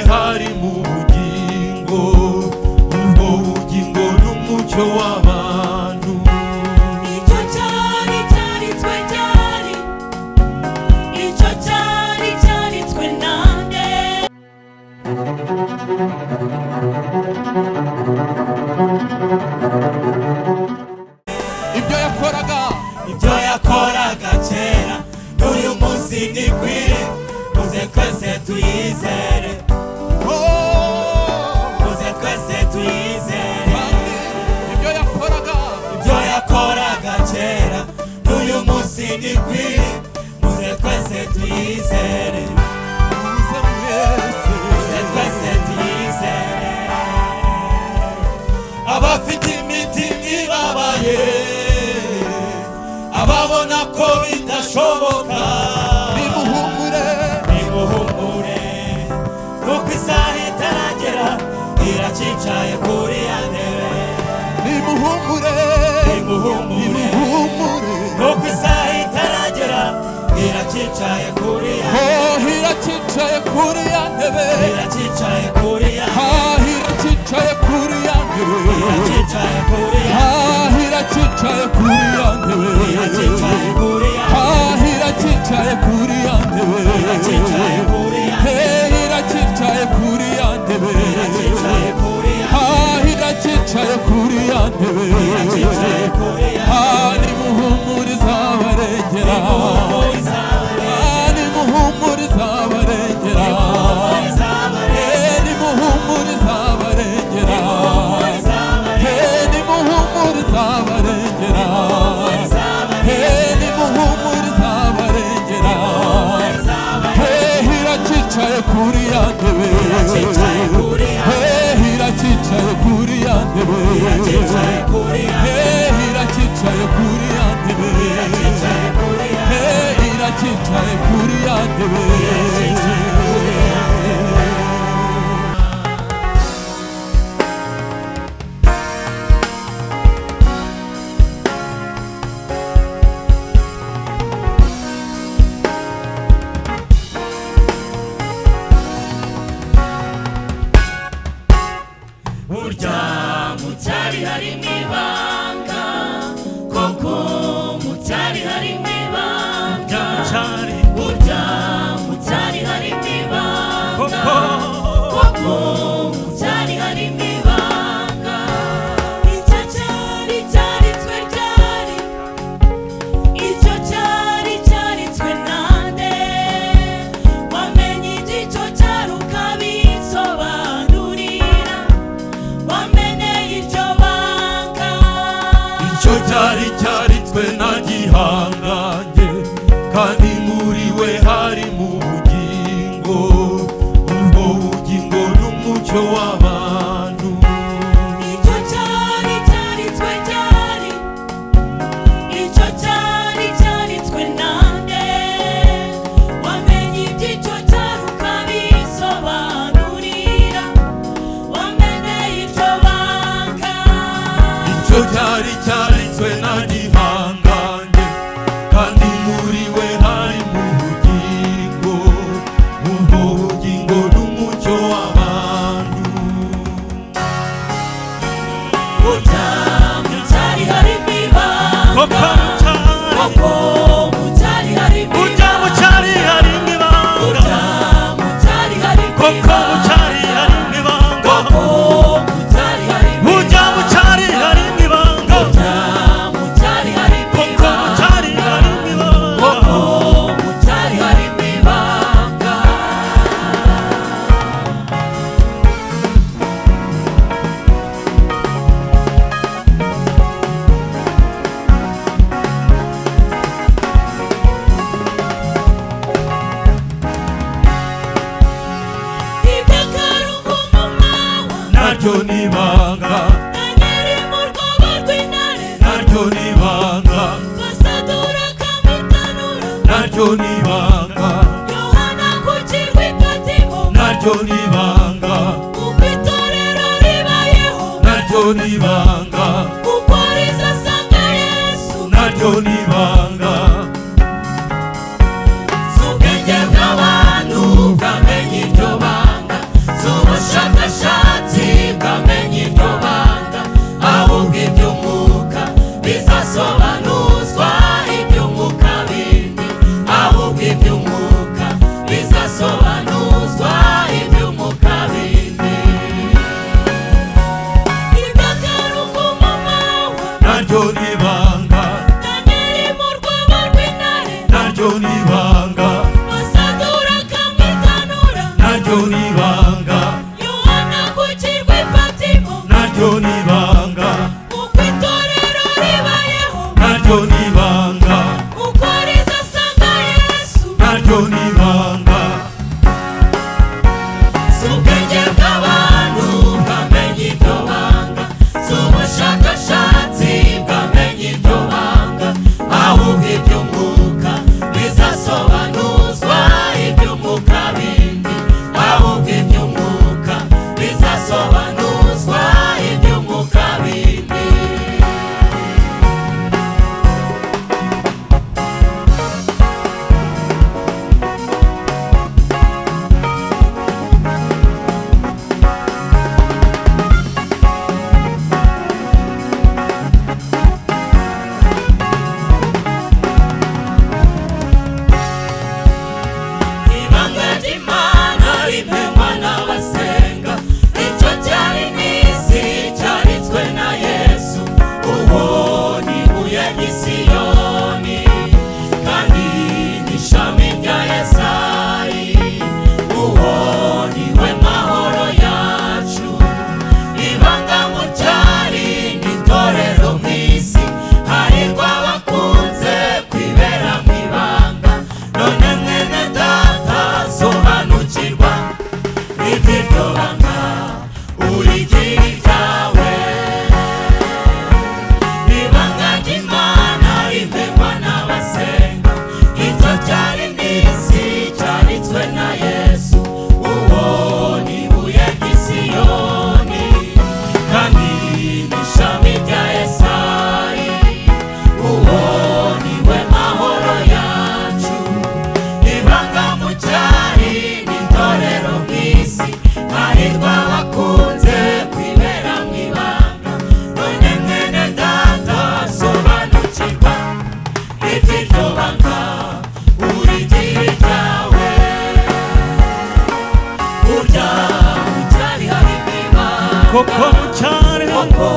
hari mu bugingo, ubwo bugingo n'umucyo w'abantu. Icyo cyari cyaritswe ryari, icyo cyari cyaritswe nande. Ibyo yakoraga kera n'uyu munsi ntikwire, muze twese tuyizere, muze twese tuyizere. ibyo yakoraga kera n'uyu munsi ntikwire, muze twese tuyizere, muze twese tuyizere. Abafite imitima ibabaye, ababona ko bidashoboka, nimuhumure, kuko isaha itaragera iracicaye kuri ya ntebe. Nimuhumure, kuko isaha itaragera iracicaye kuri ya ntebe. iracicaye kuri ya ntebe, iracicaye kuri ya ntebe, iracicaye kuri ya ntebe, iracicaye kuri ya ntebe, iracicaye kuri ya ntebe, iracicaye kuri ya ntebe, iracicaye kuri ya ntebe, iracicaye kuri ya ntebe, iracicaye kuri ya ntebe, iracicaye kuri ya iracicaye kuri ya ntebe, iracicaye kuri ya ntebe. nimuhumuriza abarengera, nimuhumuriza abarengera, nimuhumuriza abarengera, nimuhumuriza abarengera, nimuhumuriza abarengera. Iracicaye kuri ya ntebe, iracicaye kuri ya ntebe, iracicaye kuri ya ntebe, iracicaye kuri ya ntebe, iracicaye kuri ya ntebe, iracicaye kuri ya ntebe. Burya mucyari harimo ibanga, koko mucyari harimo ibanga. Burya mucyari harimo ibanga, koko mucyari harimo ibanga. Icyo cyari cyaritswe ryari, icyo cyari cyaritswe nande. Wamenye iby'icyo cyari ukabisobanurira, wameneye iryo banga. Icyo cyari cyaritswe na gihangange, kandi muri we hari mu bugingo, ubwo bugingo n'umucyo w'abantu. Icyo cyari cyaritswe ryari, icyo cyari cyaritswe nande. Wamenye iby'icyo cyari ukabisobanurira, wameneye iryo banga. Icyo cyari cyaritswe na gihangange, kandi muri we hari mu bugingo, ubwo bugingo n'umucyo w'abantu. Burya mucyari harimo ibanga, koko mucyari harimo ibanga. Burya mucyari harimo ibanga, koko mucyari harimo ibanga. Koko mucyari harimo ibanga, burya mucyari harimo ibanga, burya mucyari harimo ibanga, koko mucyari harimo ibanga, koko mucyari harimo ibanga. Ibyakarungu mu mawa, naryo ni ibanga, Danieli mu rwobo rw'intare, naryo ni ibanga, Basadura Kamitanura, naryo ni ibanga, Yohana ku kirwa i Patimo, naryo ni ibanga, uko itorero ribayeho, naryo ni ibanga, uko rizasanga Yesu, naryo ni ibanga. si ubwenge bw'abantu bwamenye iryo banga, si iryo banga urigira iryawe ibanga ry'Imana rimenywa n'abasenga icyo cyari n'isi cyanditswe na Yesu uwo ni ibuye ry'Isiyoni kandi n'ishami rya Yesayi uwo ni we mahoro yacu ibanga mu cyari n'itorero bw'isi harirwa wakunze kwibera mu ibanga none mwene data sobanukirwa iby'iryo banga urigira iryawe burya mu cyari harimo ibanga koko mu cyari koko